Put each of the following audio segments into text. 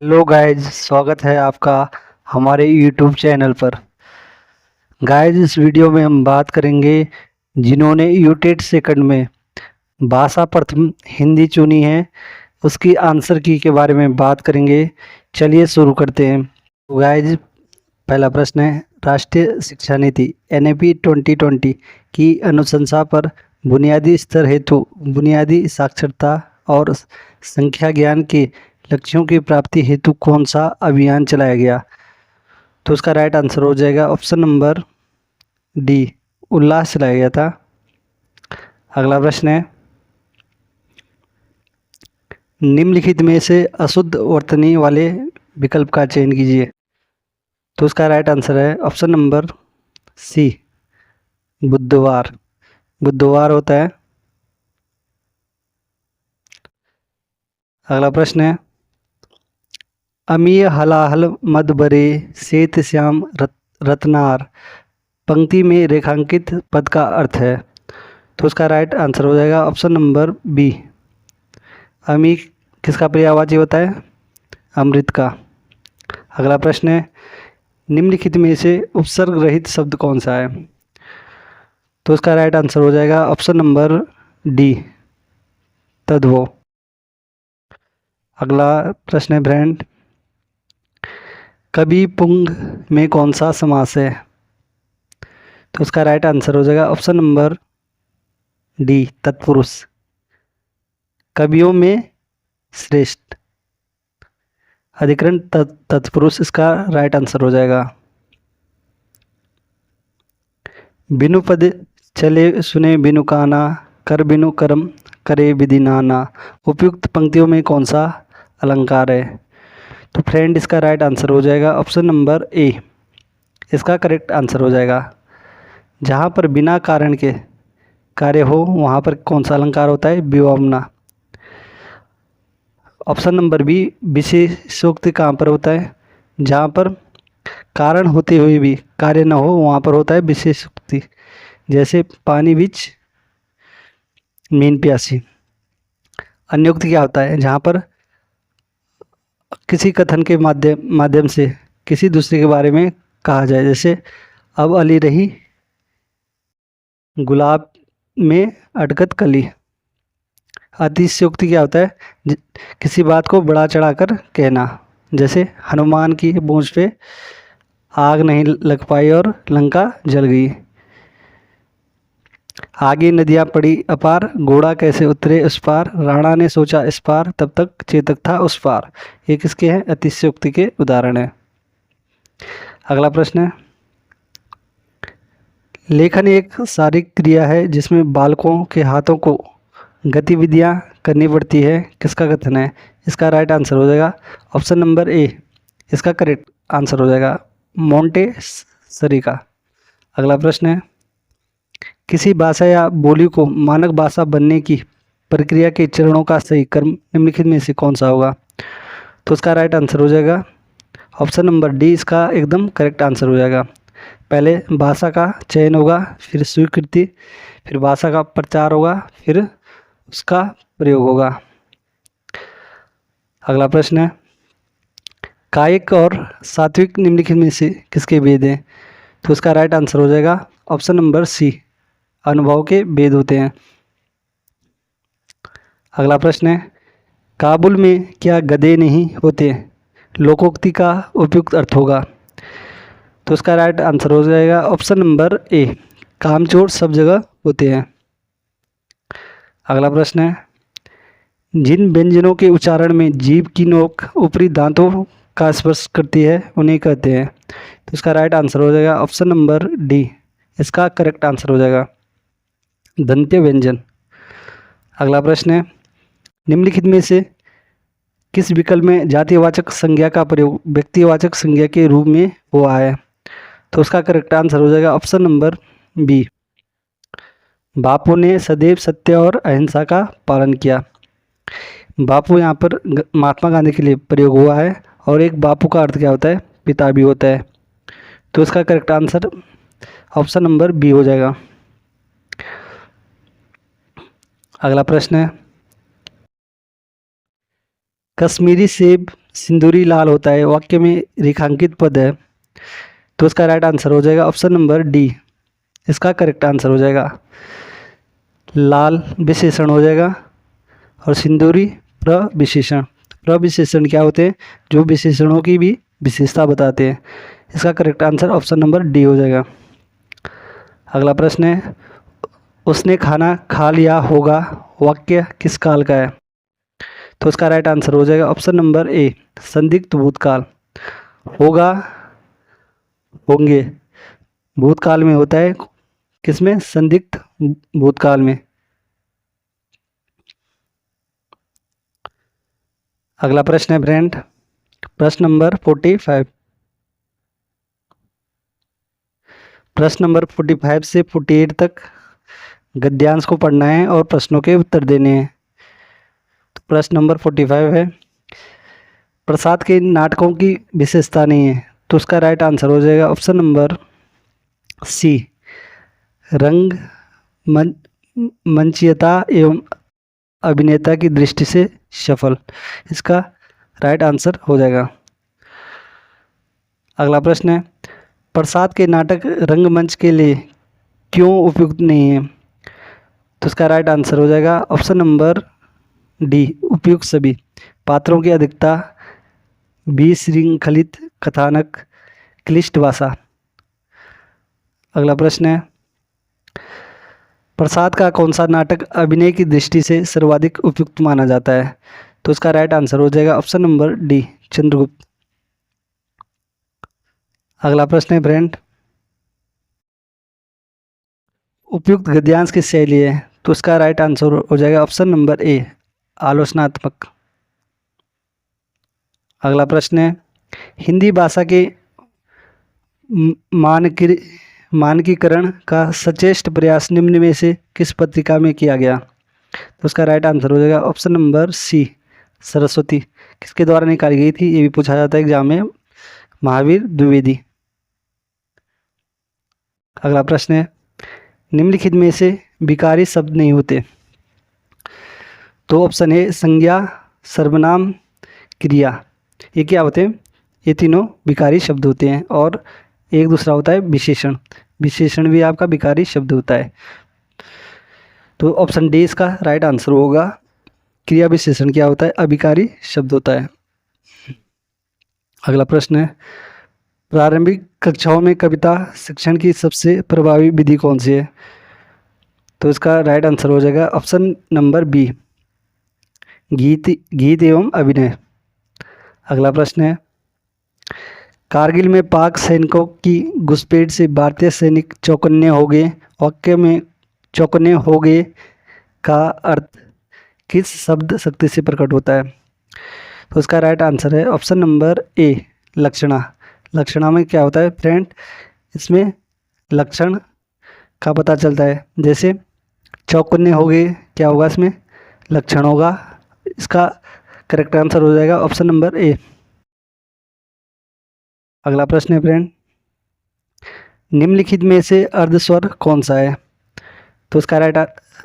Hello guys, स्वागत है आपका हमारे यूट्यूब चैनल पर। गाइज, इस वीडियो में हम बात करेंगे जिन्होंने यूटेट सेकंड में भाषा प्रथम हिंदी चुनी है, उसकी आंसर की के बारे में बात करेंगे। चलिए शुरू करते हैं। तो गाइज, पहला प्रश्न है, राष्ट्रीय शिक्षा नीति NAP 2020 की अनुशंसा पर बुनियादी स्तर हेतु बुनियादी साक्षरता और संख्या ज्ञान के लक्ष्यों की प्राप्ति हेतु कौन सा अभियान चलाया गया? तो उसका राइट आंसर हो जाएगा ऑप्शन नंबर डी, उल्लास चलाया गया था। अगला प्रश्न है, निम्नलिखित में से अशुद्ध वर्तनी वाले विकल्प का चयन कीजिए। तो उसका राइट आंसर है ऑप्शन नंबर सी, बुधवार। बुधवार होता है। अगला प्रश्न है, अमीय हलाहल मद बरे श्वेत श्याम रत्नार पंक्ति में रेखांकित पद का अर्थ है। तो उसका राइट आंसर हो जाएगा ऑप्शन नंबर बी, अमी किसका पर्यायवाची होता है? अमृत का। अगला प्रश्न है, निम्नलिखित में से उपसर्ग रहित शब्द कौन सा है? तो उसका राइट आंसर हो जाएगा ऑप्शन नंबर डी, तद्भव। अगला प्रश्न है फ्रेंड, कवि पुंग में कौन सा समास है? तो उसका राइट आंसर हो जाएगा ऑप्शन नंबर डी, तत्पुरुष। कवियों में श्रेष्ठ, अधिकरण तत्पुरुष इसका राइट आंसर हो जाएगा। बिनु पद चले सुने बिनु काना, कर बिनु कर्म करे विधि नाना, उपयुक्त पंक्तियों में कौन सा अलंकार है? तो फ्रेंड, इसका राइट आंसर हो जाएगा ऑप्शन नंबर ए, इसका करेक्ट आंसर हो जाएगा। जहाँ पर बिना कारण के कार्य हो वहाँ पर कौन सा अलंकार होता है? विवमना। ऑप्शन नंबर बी, विशेषोक्ति कहाँ पर होता है? जहाँ पर कारण होते हुए भी कार्य न हो वहाँ पर होता है विशेषोक्ति। जैसे पानी बीच मीन प्यासी। अन्योक्ति क्या होता है? जहाँ पर किसी कथन के माध्यम से किसी दूसरे के बारे में कहा जाए। जैसे अब अली रही गुलाब में अटकत कली। अतिशयोक्ति क्या होता है? किसी बात को बढ़ा चढ़ाकर कहना। जैसे हनुमान की पूंछ पे आग नहीं लग पाई और लंका जल गई। आगे नदियाँ पड़ी अपार, घोड़ा कैसे उतरे उस पार, राणा ने सोचा इस पार, तब तक चेतक था उस पार। ये किसके हैं? अतिशयोक्ति के उदाहरण है। अगला प्रश्न है, लेखन एक शारीरिक क्रिया है जिसमें बालकों के हाथों को गतिविधियां करनी पड़ती है, किसका कथन है? इसका राइट आंसर हो जाएगा ऑप्शन नंबर ए, इसका करेक्ट आंसर हो जाएगा मोंटेसरी का। अगला प्रश्न है, किसी भाषा या बोली को मानक भाषा बनने की प्रक्रिया के चरणों का सही क्रम निम्नलिखित में से कौन सा होगा? तो उसका राइट आंसर हो जाएगा ऑप्शन नंबर डी, इसका एकदम करेक्ट आंसर हो जाएगा। पहले भाषा का चयन होगा, फिर स्वीकृति, फिर भाषा का प्रचार होगा, फिर उसका प्रयोग होगा। अगला प्रश्न है, कायिक और सात्विक निम्नलिखित में से किसके भेद हैं? तो उसका राइट आंसर हो जाएगा ऑप्शन नंबर सी, अनुभव के भेद होते हैं। अगला प्रश्न है, काबुल में क्या गधे नहीं होते? लोकोक्ति का उपयुक्त अर्थ होगा। तो उसका राइट आंसर हो जाएगा ऑप्शन नंबर ए, कामचोर सब जगह होते हैं। अगला प्रश्न है, जिन व्यंजनों के उच्चारण में जीभ की नोक ऊपरी दांतों का स्पर्श करती है उन्हें कहते हैं। तो इसका राइट आंसर हो जाएगा ऑप्शन नंबर डी, इसका करेक्ट आंसर हो जाएगा दंत्य व्यंजन। अगला प्रश्न है, निम्नलिखित में से किस विकल्प में जातिवाचक संज्ञा का प्रयोग व्यक्तिवाचक संज्ञा के रूप में हुआ है? तो उसका करेक्ट आंसर हो जाएगा ऑप्शन नंबर बी, बापू ने सदैव सत्य और अहिंसा का पालन किया। बापू यहाँ पर महात्मा गांधी के लिए प्रयोग हुआ है, और एक बापू का अर्थ क्या होता है? पिता भी होता है। तो इसका correct answer option number B हो जाएगा। अगला प्रश्न है, कश्मीरी सेब सिंदूरी लाल होता है वाक्य में रेखांकित पद है। तो इसका राइट आंसर हो जाएगा ऑप्शन नंबर डी, इसका करेक्ट आंसर हो जाएगा। लाल विशेषण हो जाएगा और सिंदूरी प्रविशेषण। प्रविशेषण क्या होते हैं? जो विशेषणों की भी विशेषता बताते हैं। इसका correct answer option number D हो जाएगा। अगला प्रश्न है, उसने खाना खा लिया होगा वाक्य किस काल का है? तो इसका राइट आंसर हो जाएगा ऑप्शन नंबर ए, संदिग्ध भूतकाल। होगा, होंगे भूतकाल में होता है, किसमें? संदिग्ध भूतकाल में। अगला प्रश्न है फ्रेंड, प्रश्न नंबर 45। प्रश्न नंबर 45 से 48 तक गद्यांश को पढ़ना है और प्रश्नों के उत्तर देने हैं। तो प्रश्न नंबर 45 है, प्रसाद के नाटकों की विशेषता नहीं है। तो उसका राइट आंसर हो जाएगा ऑप्शन नंबर सी, रंग मंचीयता एवं अभिनेता की दृष्टि से सफल। इसका राइट आंसर हो जाएगा। अगला प्रश्न है, प्रसाद के नाटक रंगमंच के लिए क्यों उपयुक्त नहीं है? तो इसका राइट आंसर हो जाएगा ऑप्शन नंबर डी, उपयुक्त सभी। पात्रों की अधिकता, विशृंखलित कथानक, क्लिष्ट भाषा। अगला प्रश्न है, प्रसाद का कौन सा नाटक अभिनय की दृष्टि से सर्वाधिक उपयुक्त माना जाता है? तो इसका राइट आंसर हो जाएगा ऑप्शन नंबर डी, चंद्रगुप्त। अगला प्रश्न है फ्रेंड, उपयुक्त गद्यांश की शैली है। तो इसका राइट आंसर हो जाएगा ऑप्शन नंबर ए, आलोचनात्मक। अगला प्रश्न है, हिंदी भाषा के मानकीकरण का सचेष्ट प्रयास निम्न में से किस पत्रिका में किया गया? तो उसका राइट आंसर हो जाएगा ऑप्शन नंबर सी, सरस्वती। किसके द्वारा निकाली गई थी? ये भी पूछा जाता है एग्जाम में, महावीर द्विवेदी। अगला प्रश्न है, निम्नलिखित में से विकारी शब्द नहीं होते। तो ऑप्शन है संज्ञा, सर्वनाम, क्रिया। ये क्या होते हैं? ये तीनों विकारी शब्द होते हैं। और एक दूसरा होता है विशेषण। विशेषण भी आपका विकारी शब्द होता है। तो ऑप्शन डी इसका राइट आंसर होगा। क्रिया विशेषण क्या होता है? अविकारी शब्द होता है। अगला प्रश्न है, प्रारंभिक कक्षाओं में कविता शिक्षण की सबसे प्रभावी विधि कौन सी है? तो इसका राइट आंसर हो जाएगा ऑप्शन नंबर बी, गीत एवं अभिनय। अगला प्रश्न है, कारगिल में पाक सैनिकों की घुसपैठ से भारतीय सैनिक चौकन्ने हो गए वाक्य में चौकन्ने हो गए का अर्थ किस शब्द शक्ति से प्रकट होता है? तो इसका राइट आंसर है ऑप्शन नंबर ए, लक्षणा। लक्षणा में क्या होता है फ्रेंड? इसमें लक्षण का पता चलता है। जैसे चौकन्ने हो गए, क्या होगा इसमें? लक्षण होगा। इसका करेक्ट आंसर हो जाएगा ऑप्शन नंबर ए। अगला प्रश्न है फ्रेंड, निम्नलिखित में से अर्धस्वर कौन सा है? तो इसका राइट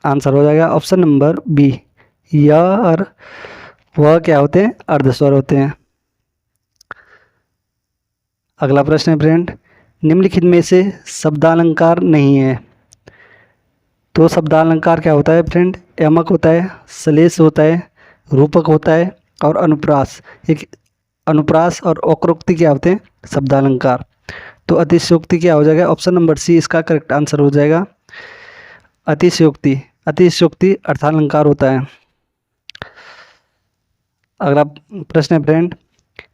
आंसर हो जाएगा ऑप्शन नंबर बी, य और वह क्या होते हैं? अर्धस्वर होते हैं। अगला प्रश्न है फ्रेंड, निम्नलिखित में से शब्दालंकार नहीं है। तो शब्दालंकार क्या होता है फ्रेंड? यमक होता है, श्लेष होता है, रूपक होता है और अनुप्रास। एक अनुप्रास और औक्रोक्ति क्या होते हैं? शब्दालंकार। तो अतिशयोक्ति क्या हो जाएगा? ऑप्शन नंबर सी इसका करेक्ट आंसर हो जाएगा। अतिशयोक्ति, अतिशयोक्ति अर्थालंकार होता है। अगला प्रश्न है फ्रेंड,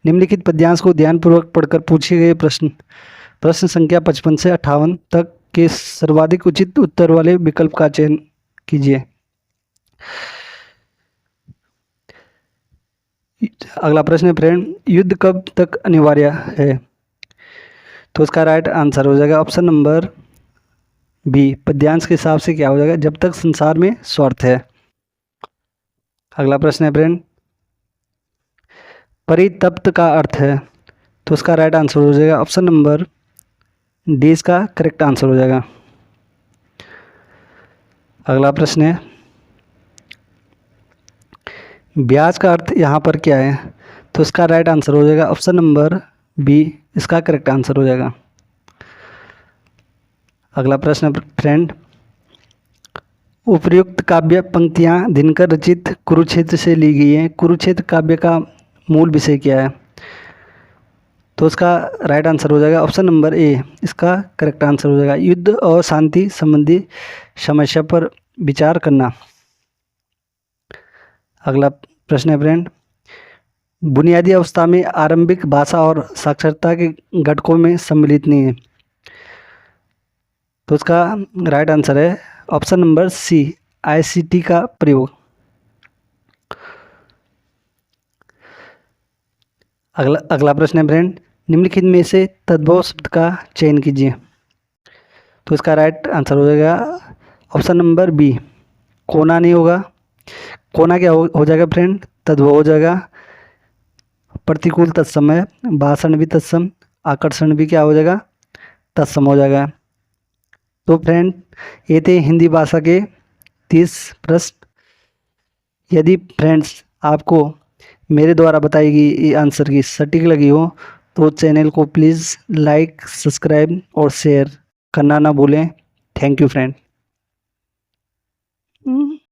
निम्नलिखित पद्यांश को ध्यानपूर्वक पढ़कर पूछे गए प्रश्न संख्या 55 से 58 तक के सर्वाधिक उचित उत्तर वाले विकल्प का चयन कीजिए। अगला प्रश्न है फ्रेंड, युद्ध कब तक अनिवार्य है? तो इसका राइट आंसर हो जाएगा ऑप्शन नंबर बी, पद्यांश के हिसाब से क्या हो जाएगा? जब तक संसार में स्वार्थ है। अगला प्रश्न है फ्रेंड, परितप्त का अर्थ है। तो उसका राइट आंसर हो जाएगा ऑप्शन नंबर डी, इसका करेक्ट आंसर हो जाएगा। अगला प्रश्न है, ब्याज का अर्थ यहाँ पर क्या है? तो तो इसका राइट आंसर हो जाएगा ऑप्शन नंबर बी, इसका करेक्ट आंसर हो जाएगा। अगला प्रश्न फ्रेंड, उपर्युक्त काव्य पंक्तियाँ दिनकर रचित कुरुक्षेत्र से ली गई हैं। कुरुक्षेत्र काव्य का मूल विषय क्या है? तो इसका राइट आंसर हो जाएगा ऑप्शन नंबर ए, इसका करेक्ट आंसर हो जाएगा युद्ध और शांति संबंधी समस्या पर विचार करना। अगला प्रश्न है फ्रेंड, बुनियादी अवस्था में आरंभिक भाषा और साक्षरता के घटकों में सम्मिलित नहीं है। तो इसका राइट आंसर है ऑप्शन नंबर सी, ICT का प्रयोग। अगला प्रश्न है फ्रेंड, निम्नलिखित में से तद्भव शब्द का चयन कीजिए। तो इसका राइट आंसर हो जाएगा ऑप्शन नंबर बी, कोना नहीं होगा। कोना क्या हो जाएगा फ्रेंड? तद्भव हो जाएगा। प्रतिकूल तत्सम है, भाषण भी तत्सम, आकर्षण भी क्या हो जाएगा? तत्सम हो जाएगा। तो फ्रेंड ये थे हिंदी भाषा के 30 प्रश्न। यदि फ्रेंड्स आपको मेरे द्वारा बताई गई आंसर की सटीक लगी हो तो चैनल को प्लीज़ लाइक, सब्सक्राइब और शेयर करना ना भूलें। Thank you friend.